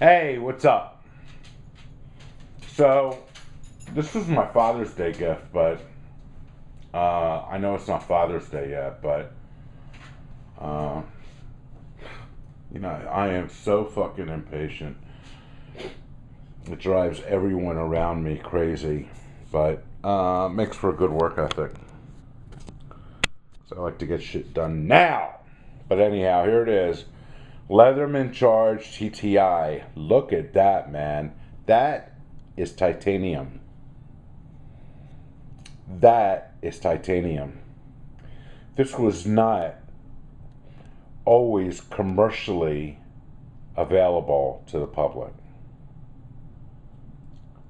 Hey, what's up? So, this was my Father's Day gift, but I know it's not Father's Day yet, but uh, I am so fucking impatient. It drives everyone around me crazy, but makes for a good work ethic. So I like to get shit done now. But anyhow, here it is. Leatherman Charge TTI. Look at that, man. That is titanium. That is titanium. This was not always commercially available to the public.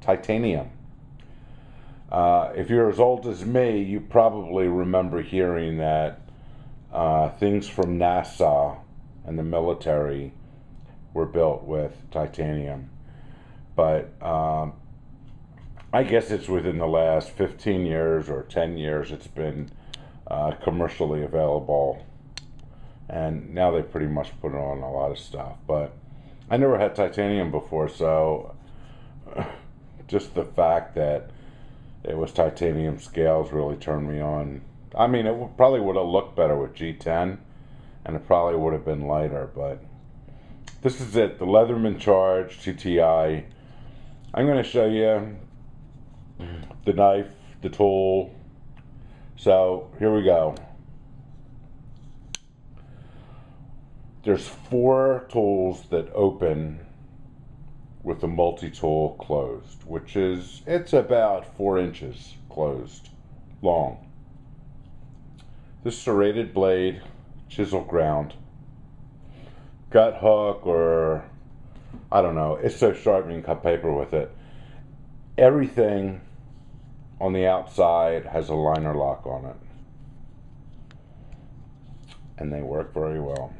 Titanium. If you're as old as me, you probably remember hearing that things from NASA and the military were built with titanium. But I guess it's within the last 15 years or 10 years it's been commercially available. And now they pretty much put it on a lot of stuff. But I never had titanium before, so just the fact that it was titanium scales really turned me on. I mean, it probably would have looked better with G10, and it probably would have been lighter, but this is it, the Leatherman Charge TTI. I'm going to show you the knife, the tool. So here we go. There's 4 tools that open with the multi-tool closed, which is, it's about 4 inches closed, long. This serrated blade, chisel ground, gut hook, or I don't know, it's so sharp you can cut paper with it. Everything on the outside has a liner lock on it, and they work very well.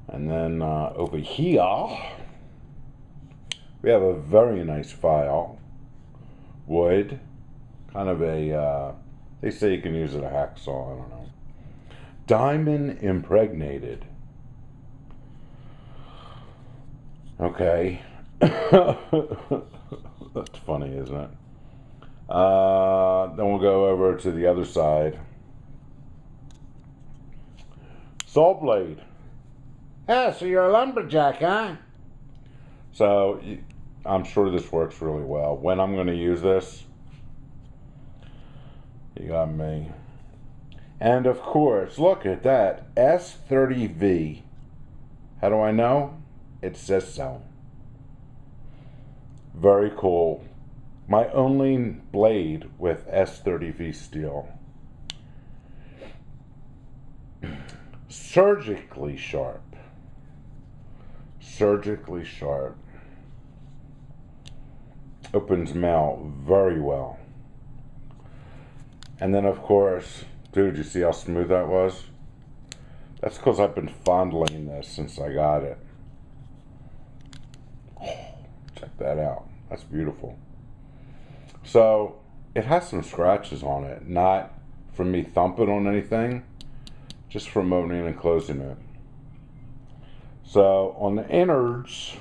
And then over here, we have a very nice file. Wood. Kind of a, they say you can use it a hacksaw, I don't know. Diamond impregnated. Okay. That's funny, isn't it? Then we'll go over to the other side. Saw blade. Yeah, so you're a lumberjack, huh? So, I'm sure this works really well. When I'm going to use this, you got me. And of course, look at that. S30V. How do I know? It says so. Very cool. My only blade with S30V steel. Surgically sharp. Surgically sharp. Opens mouth very well. And then of course, dude, you see how smooth that was? That's because I've been fondling this since I got it. Oh, check that out. That's beautiful. So, it has some scratches on it. Not from me thumping on anything, just from opening and closing it. So, on the innards,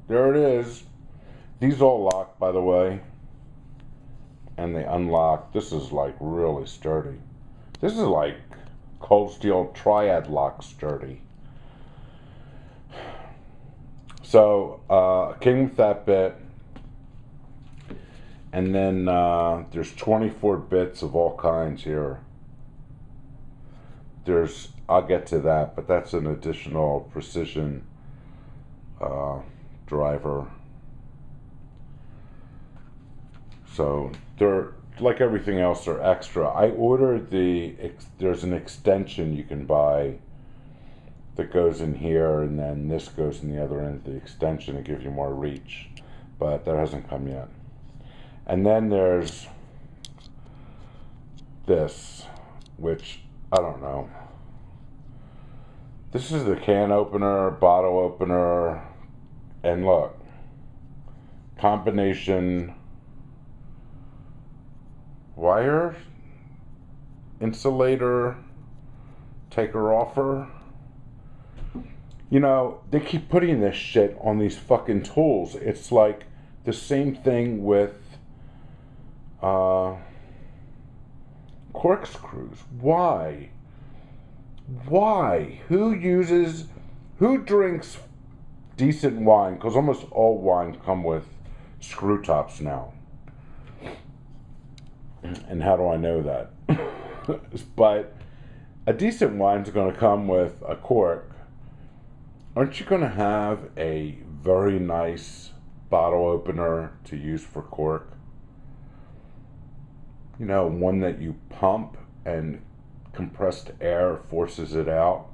there it is. These all lock, by the way. And they unlock. This is like really sturdy. This is like cold steel triad lock sturdy. So, came with that bit. And then there's 24 bits of all kinds here. I'll get to that, but that's an additional precision driver. So they're, like everything else, they're extra. I ordered there's an extension you can buy that goes in here, and then this goes in the other end of the extension to give you more reach, but that hasn't come yet. And then there's this, which I don't know. This is the can opener, bottle opener, and look, combination wire, insulator, taker offer. You know, they keep putting this shit on these fucking tools. It's like the same thing with corkscrews. Why? Why? Who drinks decent wine? Because almost all wine come with screw tops now. And how do I know that? But a decent wine's going to come with a cork. Aren't you going to have a very nice bottle opener to use for cork? You know, one that you pump and compressed air forces it out.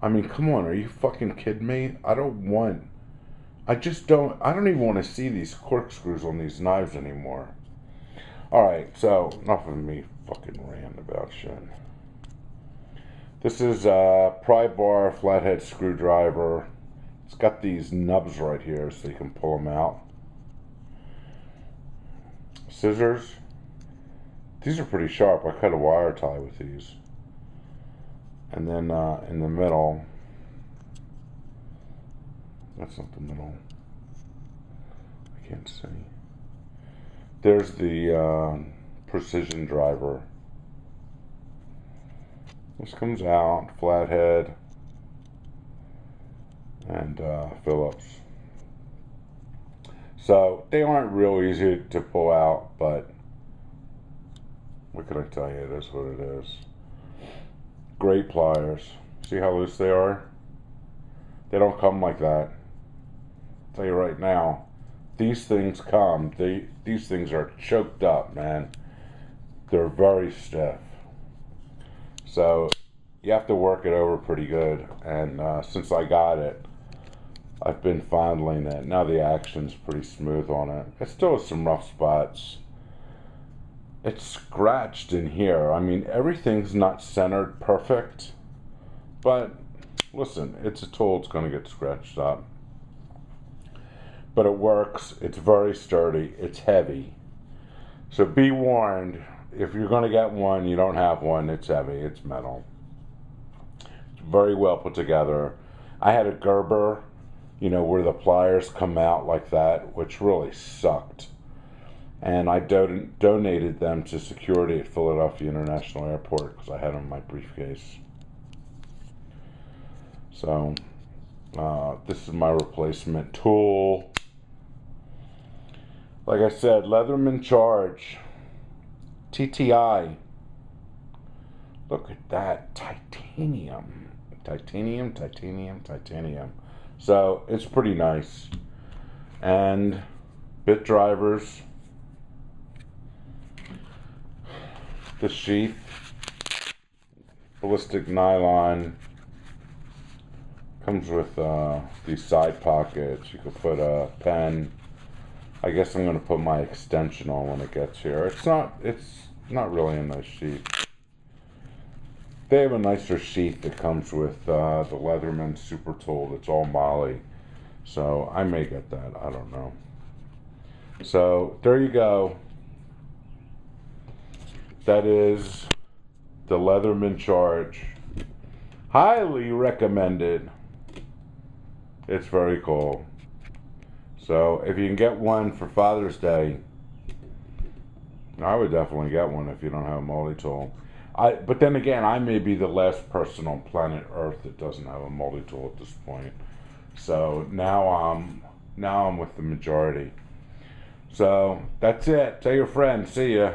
I mean, come on, are you fucking kidding me? I don't even want to see these corkscrews on these knives anymore. Alright, so enough of me fucking ranting about shit. This is a pry bar flathead screwdriver. It's got these nubs right here so you can pull them out. Scissors. These are pretty sharp. I cut a wire tie with these. And then in the middle, that's not the middle. I can't see. There's the precision driver. This comes out, flathead, and Phillips. So they aren't real easy to pull out, but what can I tell you? It is what it is. Great pliers. See how loose they are? They don't come like that. I'll tell you right now, these things these things are choked up, man. They're very stiff. So you have to work it over pretty good. And since I got it, I've been fondling it. Now the action's pretty smooth on it. It still has some rough spots. It's scratched in here. I mean, everything's not centered perfect, but listen, it's a tool. It's going to get scratched up, but it works. It's very sturdy. It's heavy. So be warned, if you're going to get one, you don't have one, it's heavy. It's metal. It's very well put together. I had a Gerber, you know, where the pliers come out like that, which really sucked. And I donated them to security at Philadelphia International Airport because I had them in my briefcase. So, this is my replacement tool. Like I said, Leatherman Charge. TTI. Look at that. Titanium. Titanium, titanium, titanium. So, it's pretty nice. And bit drivers. The sheath, ballistic nylon, comes with these side pockets. You could put a pen. I guess I'm going to put my extension on when it gets here. It's not really a nice sheath. They have a nicer sheath that comes with the Leatherman Super Tool that's all moly. So I may get that. I don't know. So there you go. That is the Leatherman Charge. Highly recommended. It's very cool. So if you can get one for Father's Day, I would definitely get one if you don't have a multi-tool. But then again, I may be the last person on planet Earth that doesn't have a multi-tool at this point. So now I'm with the majority. So that's it. Tell your friends. See ya.